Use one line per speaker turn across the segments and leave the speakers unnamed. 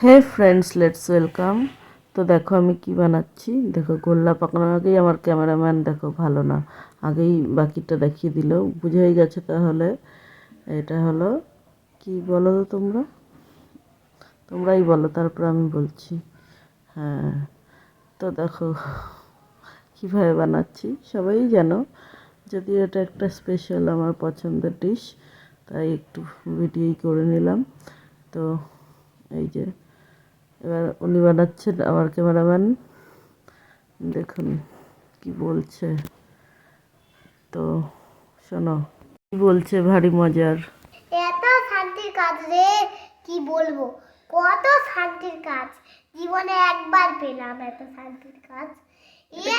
Hey friends, let's welcome. তো দেখো আমি কি বানাচ্ছি। দেখো গোল্লা পাকানোর আগেই আমার ক্যামেরাম্যান দেখো ভালো না, আগেই বাকিটা দেখিয়ে দিল। বুঝেই গেছে তাহলে এটা হলো কি বলো তো তোমরা, তোমরাই বলো তারপর আমি বলছি। হ্যাঁ, তো দেখো কীভাবে বানাচ্ছি সবাই জানো, যদিও এটা একটা স্পেশাল আমার পছন্দের ডিশ, তাই একটু ভিডিওই করে নিলাম। তো এই যে এবার উনি বানাচ্ছেন আমার ক্যামেরাম্যান, দেখুন কি বলছে। তো শোনো কি বলছে, ভারী মজার।
এত শান্তির কাজ রে, কি বলবো, কত শান্তির কাজ জীবনে একবার পেলাম এত শান্তির কাজ।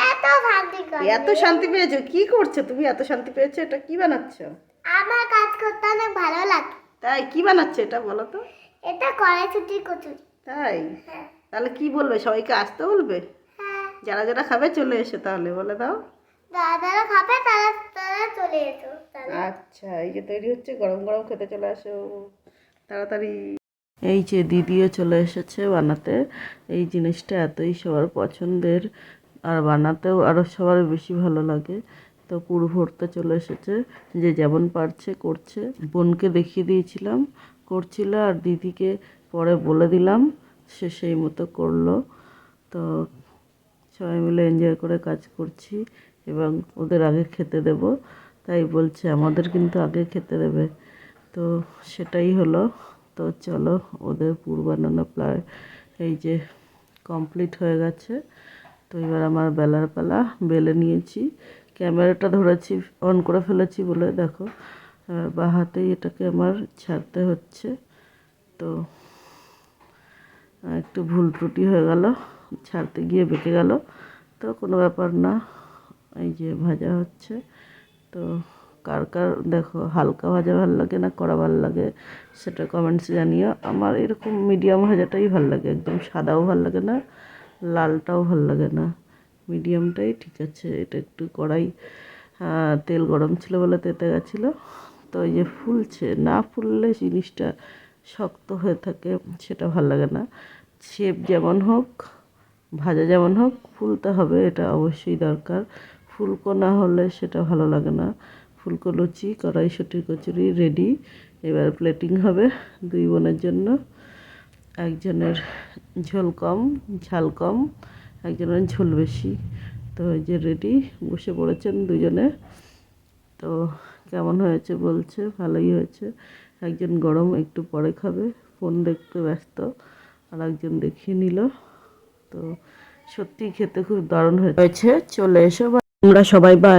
এত শান্তির কাজ,
এত শান্তি পেয়েছো? কি করছো তুমি? এত শান্তি পেয়েছো, এটা কি বানাচ্ছো?
আমার কাজ করতে অনেক ভালো লাগে।
তাই কি বানাচ্ছো এটা বলো তো?
এটা কড়াইশুঁটি কচুরি।
তাই?
হ্যাঁ।
তাহলে কি বলবে, সবাইকে আসতে বলবে?
হ্যাঁ,
যারা যারা খাবে চলে এসে তাহলে বলে দাও।
যারা খাবে তারা তারা চলে এসো তাহলে।
আচ্ছা, এই যে তৈরি হচ্ছে, গরম গরম খেতে চলে আসো তাড়াতাড়ি।
এই যে দিদিও চলে এসেছে বানাতে। এই জিনিসটা এতই সবার পছন্দের, আর বানাতেও আরও সবার বেশি ভালো লাগে। তো পুরো ভরতে চলে এসেছে, যে যেমন পারছে করছে। বোনকে দেখিয়ে দিয়েছিলাম করছিল, আর দিদিকে পরে বলে দিলাম, সে সেই মতো করলো। তো সবাই মিলে এনজয় করে কাজ করছি, এবং ওদের আগে খেতে দেব, তাই বলছে আমাদের কিন্তু আগে খেতে দেবে। তো সেটাই হলো। তো চলো, ওদের পুর বানানো প্রায় এই যে কমপ্লিট হয়ে গেছে। তো এবার আমার বেলার পালা, বেলে নিয়েছি। ক্যামেরাটা ধরেছি, অন করে ফেলেছি বলে দেখো বা হাতেই এটাকে আমার ছাড়তে হচ্ছে। তো একটু ভুল ত্রুটি হয়ে গেল, ছাড়তে গিয়ে বেঁকে গেল, তো কোনো ব্যাপার না। এই যে ভাজা হচ্ছে। তো কার কার দেখো হালকা ভাজা ভালো লাগে না কড়া ভালো লাগে, সেটা কমেন্টসে জানিও। আমার এরকম মিডিয়াম ভাজাটাই ভালো লাগে, একদম সাদাও ভালো লাগে না, লালটাও ভালো লাগে না, মিডিয়ামটাই ঠিক আছে। এটা একটু কড়াই তেল গরম ছিল বলে তেতে গেছিলো। তো এই যে ফুলছে, না ফুললে জিনিসটা শক্ত হয়ে থাকে, সেটা ভালো লাগে না। শেপ যেমন হোক, ভাজা যেমন হোক, ফুলতে হবে, এটা অবশ্যই দরকার। ফুলকো না হলে সেটা ভালো লাগে না। ফুলকো লুচি, কড়াইশুঁটির কচুরি রেডি। এবার প্লেটিং হবে দুই বোনের জন্য। একজনের ঝোল কম, ঝাল কম, একজনের ঝোল বেশি। তো এই যে রেডি, বসে পড়েছেন দুজনে। তো কেমন হয়েছে বলছে, ভালোই হয়েছে। একজন গরম একটু পরে খাবে, ফোন দেখতে ব্যস্ত, আর একজন দেখিয়ে নিল। তো সত্যি খেতে খুব দারুণ হয়েছে। চলে এসো, তোমরা সবাই বাই।